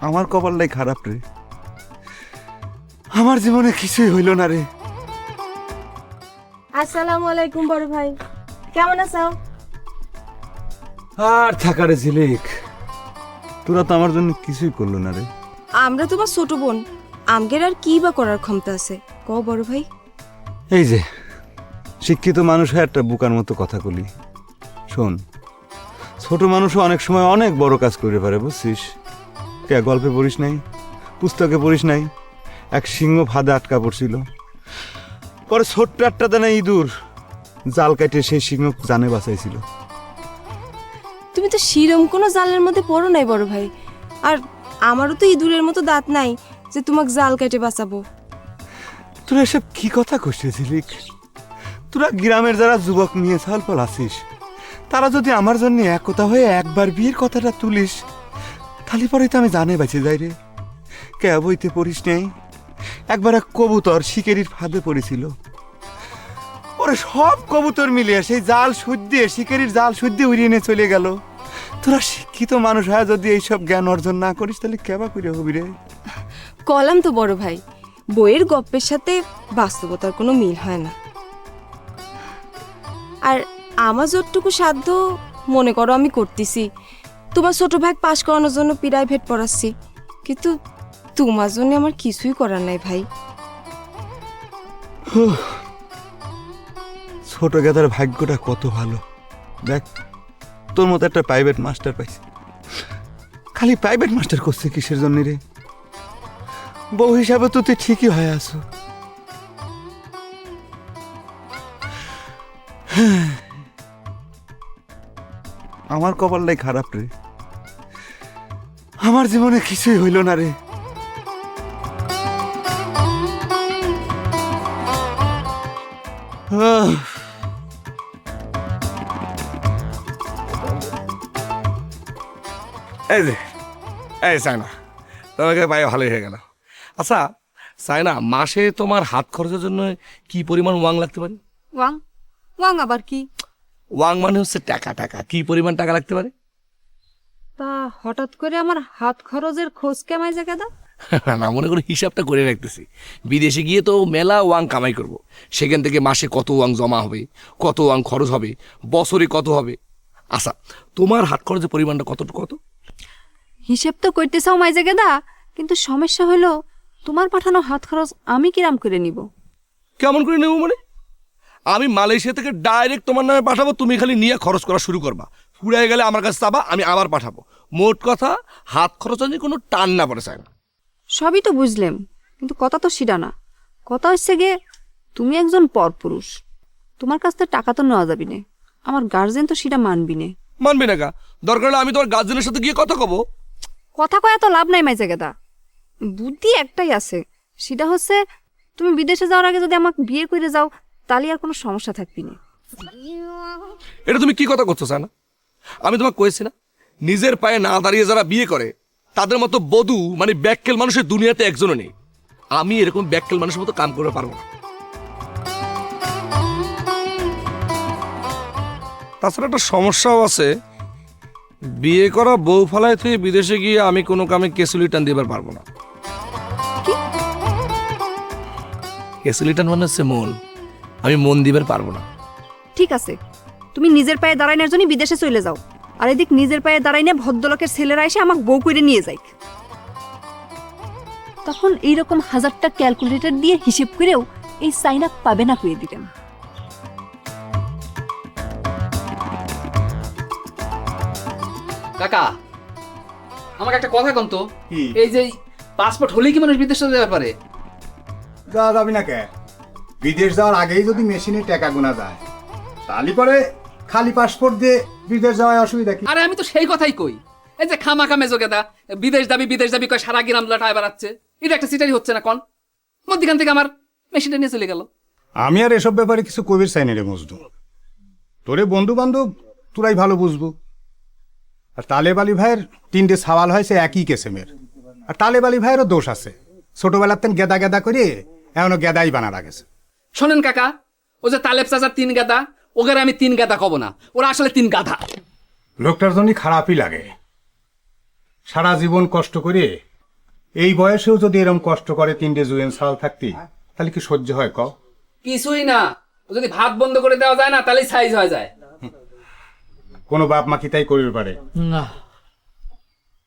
আমার কপালটাই খারাপ রে, আমার জীবনে কিছুই হইল না রে। আসসালামু আলাইকুম বড় ভাই, কেমন আছো? আর থাকারে ঝিলিক, তোরা তো আমার জন্য কিছুই করলো না রে। আমরা তোমার ছোট বোন, আমগের আর কি বা করার ক্ষমতা আছে ক বড় ভাই? এই যে শিক্ষিত মানুষ হয় একটা বোকার মতো কথা কলি। শোন, ছোট মানুষও অনেক সময় অনেক বড় কাজ করে পারে, বুঝছিস? কে গল্পে পড়িস নাই, পুস্তকে পড়িস নাই, এক সিংহ ফাঁদে আটকা পড়ছিল, পরে ছোট্ট একটা দানা ইঁদুর জাল কাটে সেই সিংহ জানে বাঁচাইছিল। তুমি তো শিরম কোনো জালের মধ্যে পড়ো নাই বড় ভাই, আর আমারও তো ইঁদুরের মতো দাঁত নাই যে তোমাকে জাল কেটে বাঁচাবো। তোরা এসব কি কথা করছিস? তোরা গ্রামের যারা যুবক নিয়ে সালফল আছিস, তারা যদি আমার জন্য একতা হয়ে একবার বিয়ের কথাটা তুলিস, তাহলে পরে তো আমি জানে বাঁচে যাই রে। কে বইতে পড়িস নেই, একবার এক কবুতর শিকারির ফাঁদে পড়েছিল, ওরে সব কবুতর মিলিয়ে সেই জাল সুদ দিয়ে শিকারির জাল সুদ দিয়ে উড়িয়ে নিয়ে চলে গেল। তোরা শিক্ষিত মানুষ হয় যদি এইসব জ্ঞান অর্জন না করিস, তাহলে কেবা করে হবি রে? কলাম তো বড় ভাই, বইয়ের গপ্পের সাথে বাস্তবতার কোনো মিল হয় না। আর আমার যতটুকু সাধ্য মনে করো আমি করতেছি। তোমার ছোট ভাই পাশ করানোর জন্য প্রাইভেট পড়াচ্ছি, কিন্তু তোমার জন্য আমার কিছুই করার নাই ভাই। ছোট গেদার ভাগ্যটা কত ভালো, দেখ তোর মতো একটা প্রাইভেট মাস্টার পাইছে। খালি প্রাইভেট মাস্টার করছে কিসের জন্য রে? বউ হিসাবে তো তুই ঠিকই হয়ে আছো। আমার কপালটাই খারাপ রে, আমার জীবনে কিছুই হইল না রে। এই যে এই সাইনা, তোমাকে পায়ে ভালোই হয়ে গেল। আচ্ছা সাইনা, মাসে তোমার হাত খরচের জন্য কি পরিমাণ ওয়াং লাগতে পারে? ওয়াং? ওয়াং আবার কি? ওয়াং মানে হচ্ছে টাকা। টাকা কি পরিমাণ টাকা লাগতে পারে? তা হঠাৎ করে আমার হাত খরচের খোঁজ কেমাই জায়গা দাও? না, মনে করে হিসাবটা করে রাখতেছি। বিদেশে গিয়ে তো মেলা ওয়াং কামাই করব, সেখান থেকে মাসে কত ওয়াং জমা হবে, কত ওয়াং খরচ হবে, বছরে কত হবে। আচ্ছা তোমার হাত খরচের পরিমাণটা কত? হিসেব তো করতে চাও মাইজে গেদা, কিন্তু সমস্যা হলো তোমার পাঠানো হাত খরচ আমি কিরাম করে নিব? কেমন করে নেব মানে? আমি মালয়েশিয়া থেকে ডাইরেক্ট তোমার নামে পাঠাবো, তুমি খালি নিয়ে খরচ করা শুরু করবা, ফুরাই গেলে আমার কাছে চাবা, আমি আবার পাঠাবো। মোট কথা হাত খরচ নিয়ে কোনো টান না পড়ে চায় না। সবই তো বুঝলাম, কিন্তু কথা তো সেটা না। কথা হচ্ছে গে তুমি একজন পরপুরুষ, তোমার কাছ থেকে টাকা তো নেওয়া যাবি না, আমার গার্জেন তো সেটা মানবি না। মানবি না কা? দরকার হলে আমি তোমার গার্জেনের সাথে গিয়ে কথা কব। কথা কয়া তো লাভ নাই মাইজে গেদা, বুদ্ধি একটাই আছে, সেটা হচ্ছে তুমি বিদেশে যাওয়ার আগে যদি আমাকে বিয়ে করে যাও, তাহলে আর কোনো সমস্যা থাকবি না। এটা তুমি কি কথা করছো না? আমি তোমাকে কয়েছি না, নিজের পায়ে না দাঁড়িয়ে যারা বিয়ে করে তাদের মতো বধূ মানে ব্যাককেল মানুষের দুনিয়াতে একজনও নেই। আমি এরকম ব্যাককেল মানুষের মতো কাম করতে পারবো না। তাছাড়া একটা সমস্যাও আছে, বিয়ে করা বউ ফালায় থেকে বিদেশে গিয়ে আমি কোনো কামে কেসুলি টান দিবার পারবো না। কেসুলি টান মানে হচ্ছে মন, আমি মন দিবার পারবো না। ঠিক আছে, তুমি নিজের পায়ে দাঁড়াইনার জন্য বিদেশে চলে যাও, আর এদিক নিজের পায়ে দাঁড়াইনে ভদ্রলোকের ছেলেরা এসে আমাকে বউ করে নিয়ে যায়। তখন এইরকম হাজারটা ক্যালকুলেটর দিয়ে হিসেব করেও এই সাইনা পাবে না হয়ে দিলেন। কাকা, আমাকে একটা কথা কন তো, এই যে পাসপোর্ট হলেই কি মানুষ বিদেশে যেতে পারে? যাওয়া যাবি না কে? বিদেশ যাওয়ার আগেই যদি মেশিনে টাকা গোনা যায়, তাহলে পরে খালি পাসপোর্ট দিয়ে বিদেশ যাওয়ায় অসুবিধা কি? আরে আমি তো সেই কথাই কই, এই যে খামাখা মেজোগেদা বিদেশ দাবি কয় সারা গ্রাম লাটায় বেড়াচ্ছে, এটা একটা সিটারি হচ্ছে না? কন মধ্যখান থেকে আমার মেশিনটা নিয়ে চলে গেল। আমি আর এসব ব্যাপারে কিছু কবির চাই না রে মজদু, তোরে বন্ধু বান্ধব তোরাই ভালো বুঝবো। আর তালেব আলী ভাইয়ের 3টে সওয়াল হয়েছে একই কেসেমের, আর তালেব আলী ভাইয়েরও দোষ আছে, ছোটবেলার তেন গেদা গেদা করে এখনো গেদাই বানা রাখেছে। শোনেন কাকা, ও যে তালেব চাচার 3 গাদা, ওগারে আমি 3 গাদা কব না, ওরা আসলে 3 গাধা। লোকটার জন্য খারাপই লাগে, সারা জীবন কষ্ট করে এই বয়সেও যদি এরকম কষ্ট করে 3টে জুয়েন সাল থাকতি তাহলে কি সহ্য হয় ক? কিছুই না, ও যদি ভাত বন্ধ করে দেওয়া যায় না তাহলেই সাইজ হয়ে যায়। কোনো বাপ মা কি তাই করির পারে? না